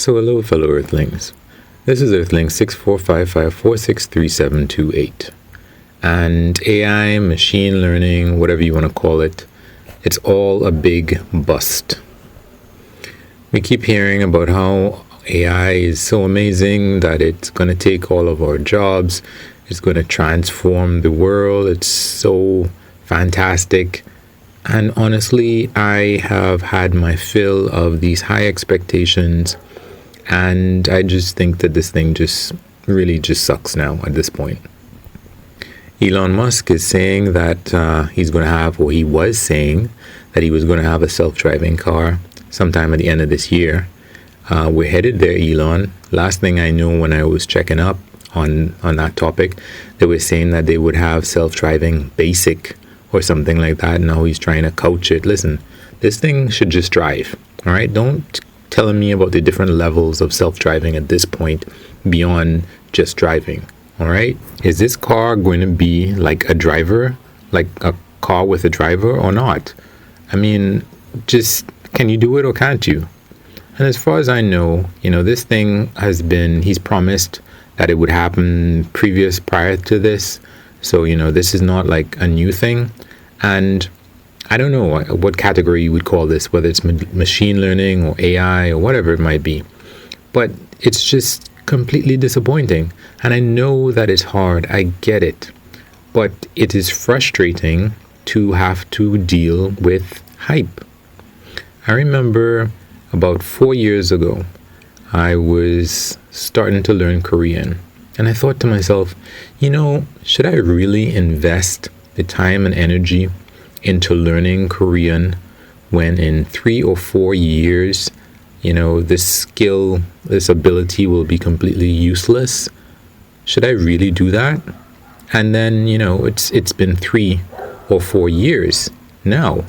So hello fellow Earthlings. This is Earthling 6455463728. And AI, machine learning, whatever you want to call it, it's all a big bust. We keep hearing about how AI is so amazing that it's going to take all of our jobs. It's going to transform the world. It's so fantastic. And honestly, I have had my fill of these high expectations. And I just think that this thing just really sucks now at this point. Elon Musk is saying that he's going to have, or he was saying that he was going to have a self-driving car sometime at the end of this year. We're headed there, Elon. Last thing I know, when I was checking up on that topic, they were saying that they would have self-driving basic or something like that. Now he's trying to couch it. Listen, this thing should just drive. All right, don't telling me about the different levels of self-driving at this point beyond just driving. All right, is this car going to be like a driver, like a car with a driver, or not? I mean, just can you do it or can't you? And as far as I know, this thing he's promised that it would happen prior to this. So, this is not like a new thing. And I don't know what category you would call this, whether it's machine learning or AI or whatever it might be. But it's just completely disappointing. And I know that it's hard. I get it. But it is frustrating to have to deal with hype. I remember about 4 years ago, I was starting to learn Korean. And I thought to myself, should I really invest the time and energy into learning Korean when in 3 or 4 years, this skill, this ability will be completely useless? Should I really do that? And then, it's been 3 or 4 years now,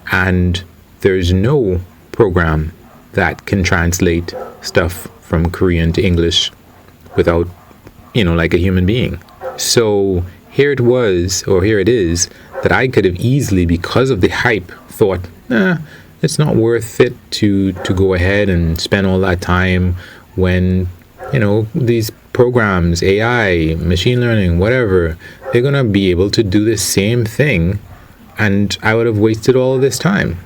and there's no program that can translate stuff from Korean to English without, like a human being. So here it is, that I could have easily, because of the hype, thought, it's not worth it to go ahead and spend all that time when, these programs, AI, machine learning, whatever, they're going to be able to do the same thing, and I would have wasted all this time.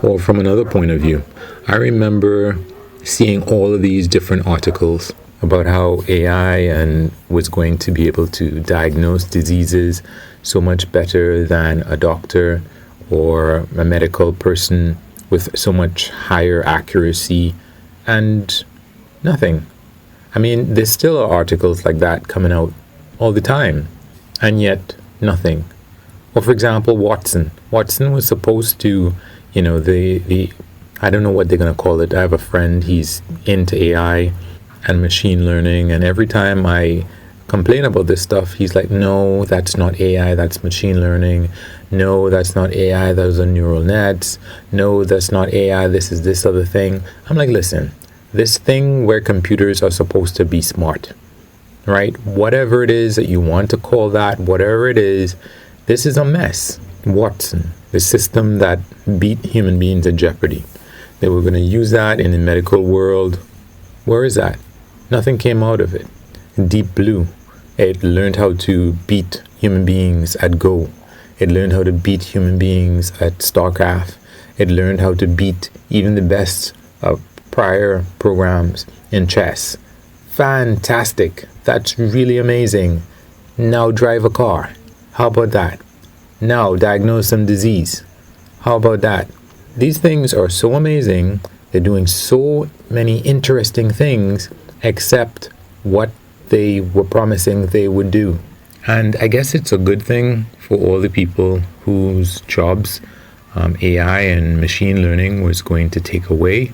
Or from another point of view, I remember seeing all of these different articles about how AI was going to be able to diagnose diseases so much better than a doctor or a medical person, with so much higher accuracy, and nothing. I mean, there still are articles like that coming out all the time, and yet nothing. Or for example, Watson was supposed to, the I don't know what they're going to call it. I have a friend, he's into AI and machine learning, and every time I complain about this stuff, he's like, no, that's not AI, that's machine learning. No, that's not AI, those are neural nets. No, that's not AI, this is this other thing. I'm like, listen, this thing where computers are supposed to be smart, right? Whatever it is that you want to call that, whatever it is, this is a mess. Watson, the system that beat human beings in jeopardy. They were going to use that in the medical world. Where is that? Nothing came out of it. Deep Blue, it learned how to beat human beings at Go. It learned how to beat human beings at StarCraft. It learned how to beat even the best of prior programs in chess. Fantastic. That's really amazing. Now drive a car. How about that? Now diagnose some disease. How about that? These things are so amazing. They're doing so many interesting things, except what they were promising they would do. And I guess it's a good thing for all the people whose jobs AI and machine learning was going to take away.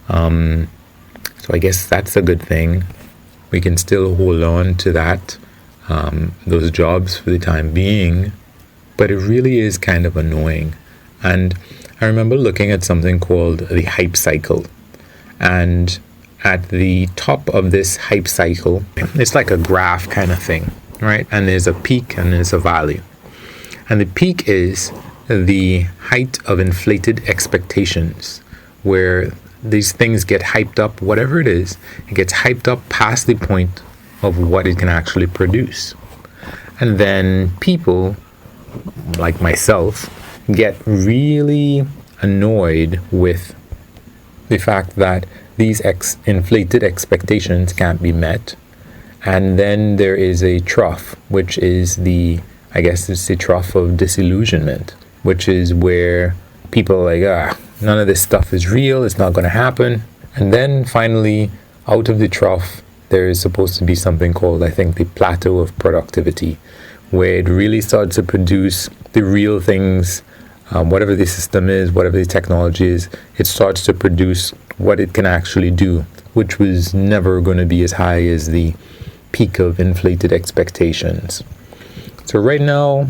So I guess that's a good thing. We can still hold on to that, those jobs for the time being. But it really is kind of annoying. And I remember looking at something called the hype cycle. And at the top of this hype cycle, it's like a graph kind of thing, right? And there's a peak and there's a valley. And the peak is the height of inflated expectations, where these things get hyped up, whatever it is, it gets hyped up past the point of what it can actually produce. And then people like myself get really annoyed with the fact that these inflated expectations can't be met. And then there is a trough, which is it's the trough of disillusionment, which is where people are like, none of this stuff is real, it's not going to happen. And then finally, out of the trough, there is supposed to be something called, I think, the plateau of productivity, where it really starts to produce the real things, whatever the system is, whatever the technology is, it starts to produce what it can actually do, which was never going to be as high as the peak of inflated expectations. So right now,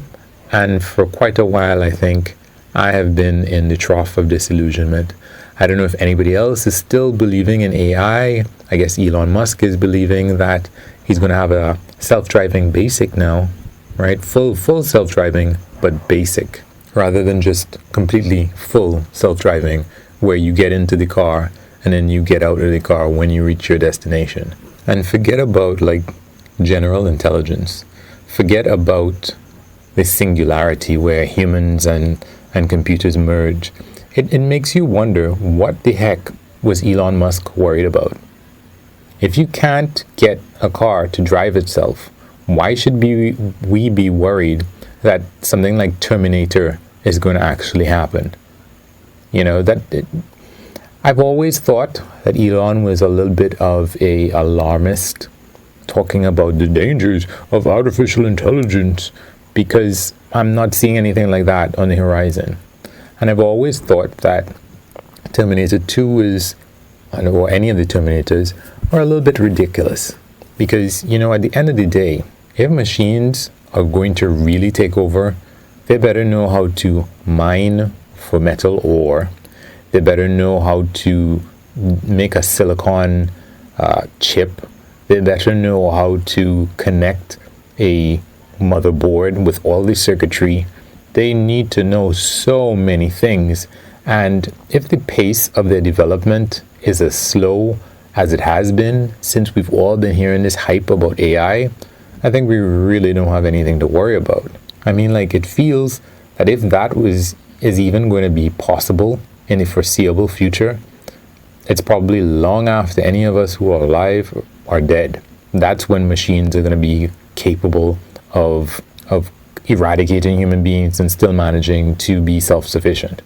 and for quite a while, I think, I have been in the trough of disillusionment. I don't know if anybody else is still believing in AI. I guess Elon Musk is believing that he's going to have a self-driving basic now, right? Full self-driving, but basic, rather than just completely full self-driving, where you get into the car and then you get out of the car when you reach your destination. And forget about like general intelligence. Forget about the singularity where humans and computers merge. It makes you wonder, what the heck was Elon Musk worried about? If you can't get a car to drive itself, why should we be worried that something like Terminator is going to actually happen? I've always thought that Elon was a little bit of a alarmist, talking about the dangers of artificial intelligence, because I'm not seeing anything like that on the horizon. And I've always thought that Terminator 2 or any of the Terminators, are a little bit ridiculous. Because, at the end of the day, if machines are going to really take over, they better know how to mine for metal ore. They better know how to make a silicon chip. They better know how to connect a motherboard with all the circuitry. They need to know so many things. And if the pace of their development is as slow as it has been since we've all been hearing this hype about AI, I think we really don't have anything to worry about. I mean, it feels that if that is even going to be possible in the foreseeable future, it's probably long after any of us who are alive are dead. That's when machines are going to be capable of eradicating human beings and still managing to be self-sufficient.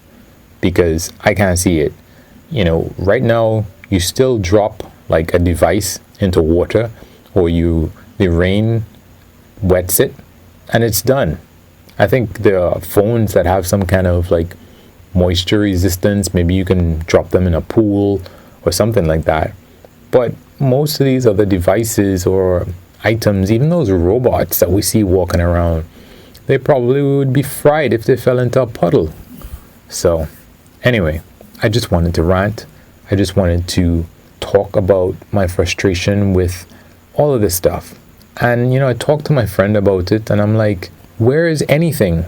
Because I can't see it. Right now, you still drop a device into water, or the rain wets it, and it's done. I think there are phones that have some kind of moisture resistance. Maybe you can drop them in a pool or something like that. But most of these other devices or items, even those robots that we see walking around, they probably would be fried if they fell into a puddle. So anyway, I just wanted to rant. I just wanted to talk about my frustration with all of this stuff. And, I talked to my friend about it, and I'm like, where is anything?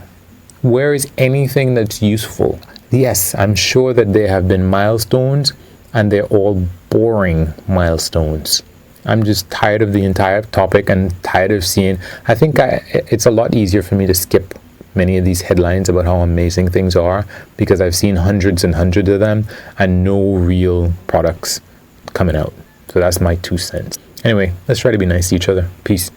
Where is anything that's useful? Yes, I'm sure that there have been milestones, and they're all boring milestones. I'm just tired of the entire topic and tired of seeing. I think it's a lot easier for me to skip many of these headlines about how amazing things are, because I've seen hundreds and hundreds of them and no real products coming out. So that's my 2 cents. Anyway, let's try to be nice to each other. Peace.